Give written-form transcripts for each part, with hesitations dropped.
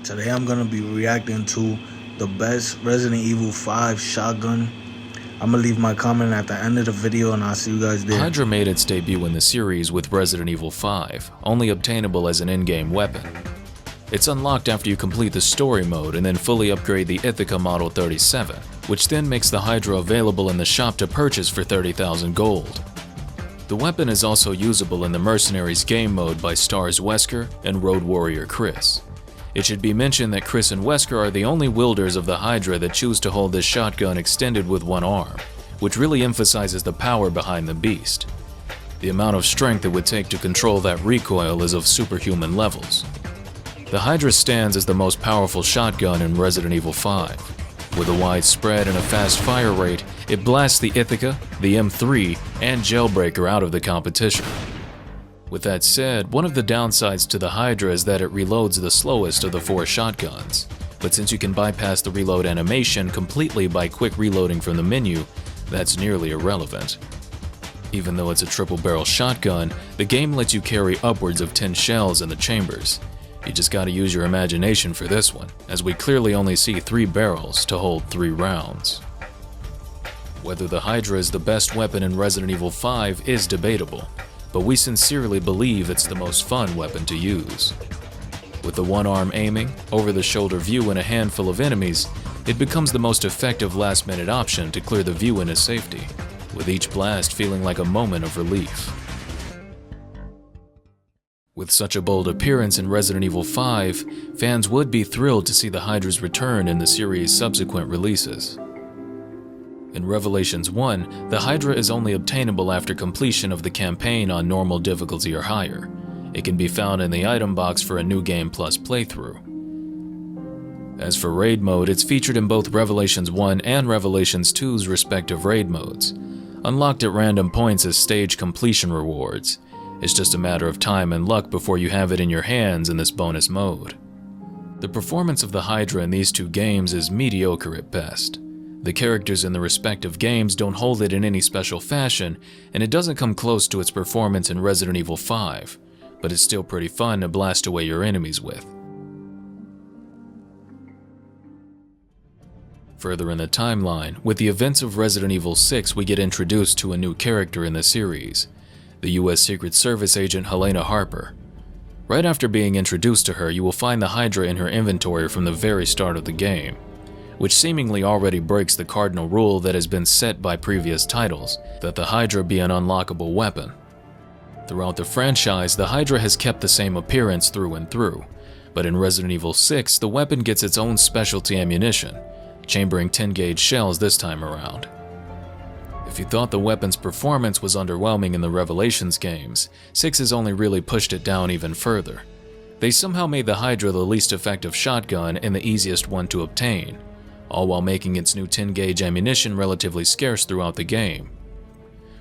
Today I'm gonna be reacting to the best Resident Evil 5 shotgun. I'm gonna leave my comment at the end of the video and I'll see you guys there. Hydra made its debut in the series with Resident Evil 5, only obtainable as an in-game weapon. It's unlocked after you complete the story mode and then fully upgrade the Ithaca Model 37, which then makes the Hydra available in the shop to purchase for 30,000 gold. The weapon is also usable in the Mercenaries game mode by Stars Wesker and Road Warrior Chris. It should be mentioned that Chris and Wesker are the only wielders of the Hydra that choose to hold this shotgun extended with one arm, which really emphasizes the power behind the beast. The amount of strength it would take to control that recoil is of superhuman levels. The Hydra stands as the most powerful shotgun in Resident Evil 5. With a wide spread and a fast fire rate, it blasts the Ithaca, the M3, and Jailbreaker out of the competition. With that said, one of the downsides to the Hydra is that it reloads the slowest of the four shotguns, but since you can bypass the reload animation completely by quick reloading from the menu, that's nearly irrelevant. Even though it's a triple barrel shotgun, the game lets you carry upwards of 10 shells in the chambers. You just gotta use your imagination for this one, as we clearly only see 3 barrels to hold 3 rounds. Whether the Hydra is the best weapon in Resident Evil 5 is debatable, but we sincerely believe it's the most fun weapon to use. With the one-arm aiming, over-the-shoulder view and a handful of enemies, it becomes the most effective last-minute option to clear the view into safety, with each blast feeling like a moment of relief. With such a bold appearance in Resident Evil 5, fans would be thrilled to see the Hydra's return in the series' subsequent releases. In Revelations 1, the Hydra is only obtainable after completion of the campaign on normal difficulty or higher. It can be found in the item box for a New Game Plus playthrough. As for raid mode, it's featured in both Revelations 1 and Revelations 2's respective raid modes, unlocked at random points as stage completion rewards. It's just a matter of time and luck before you have it in your hands in this bonus mode. The performance of the Hydra in these two games is mediocre at best. The characters in the respective games don't hold it in any special fashion, and it doesn't come close to its performance in Resident Evil 5, but it's still pretty fun to blast away your enemies with. Further in the timeline, with the events of Resident Evil 6, we get introduced to a new character in the series, the US Secret Service agent Helena Harper. Right after being introduced to her, you will find the Hydra in her inventory from the very start of the game, which seemingly already breaks the cardinal rule that has been set by previous titles, that the Hydra be an unlockable weapon. Throughout the franchise, the Hydra has kept the same appearance through and through, but in Resident Evil 6, the weapon gets its own specialty ammunition, chambering 10-gauge shells this time around. If you thought the weapon's performance was underwhelming in the Revelations games, 6 has only really pushed it down even further. They somehow made the Hydra the least effective shotgun and the easiest one to obtain, all while making its new 10-gauge ammunition relatively scarce throughout the game.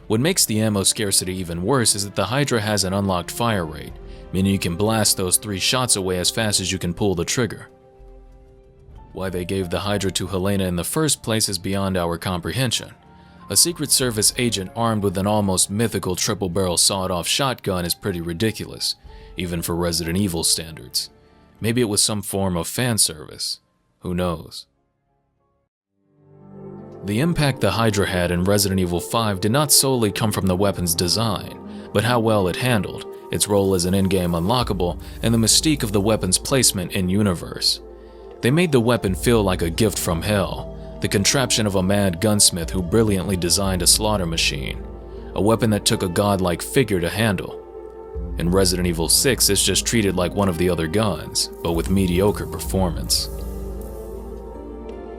What makes the ammo scarcity even worse is that the Hydra has an unlocked fire rate, meaning you can blast those 3 shots away as fast as you can pull the trigger. Why they gave the Hydra to Helena in the first place is beyond our comprehension. A Secret Service agent armed with an almost mythical triple-barrel sawed-off shotgun is pretty ridiculous, even for Resident Evil standards. Maybe it was some form of fan service. Who knows? The impact the Hydra had in Resident Evil 5 did not solely come from the weapon's design, but how well it handled, its role as an in-game unlockable, and the mystique of the weapon's placement in-universe. They made the weapon feel like a gift from hell, the contraption of a mad gunsmith who brilliantly designed a slaughter machine, a weapon that took a godlike figure to handle. In Resident Evil 6, it's just treated like one of the other guns, but with mediocre performance.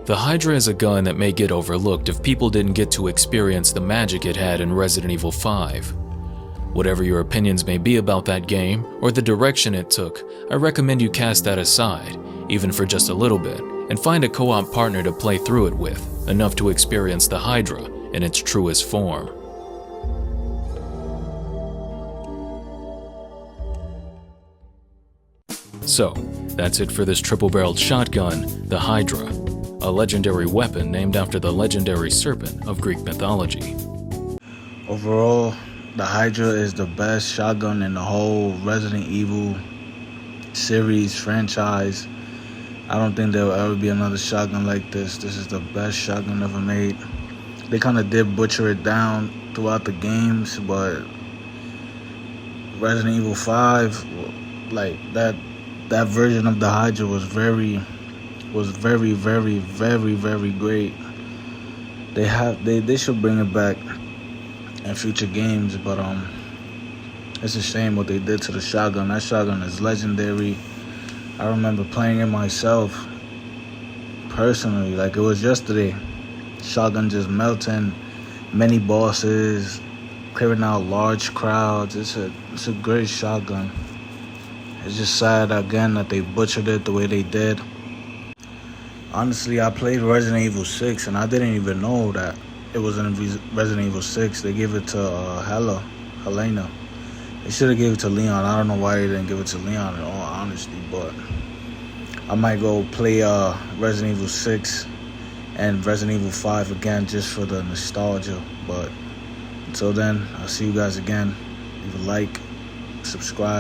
The Hydra is a gun that may get overlooked if people didn't get to experience the magic it had in Resident Evil 5. Whatever your opinions may be about that game, or the direction it took, I recommend you cast that aside, even for just a little bit, and find a co-op partner to play through it with, enough to experience the Hydra in its truest form. So, that's it for this triple-barreled shotgun, the Hydra, a legendary weapon named after the legendary serpent of Greek mythology. Overall, the Hydra is the best shotgun in the whole Resident Evil series franchise. I don't think there will ever be another shotgun like this. This is the best shotgun ever made. They kind of did butcher it down throughout the games, but Resident Evil 5, like that version of the Hydra was very, very, very great. They should bring it back in future games, but it's a shame what they did to the shotgun. That shotgun is legendary. I remember playing it myself, personally, like it was yesterday. Shotgun just melting many bosses, clearing out large crowds. It's a great shotgun. It's just sad again that they butchered it the way they did. Honestly, I played Resident Evil 6 and I didn't even know that it was in Resident Evil 6. They gave it to Helena. They should have gave it to Leon. I don't know why they didn't give it to Leon in all honesty, but I might go play Resident Evil 6 and Resident Evil 5 again just for the nostalgia. But until then, I'll see you guys again. Leave a like, subscribe.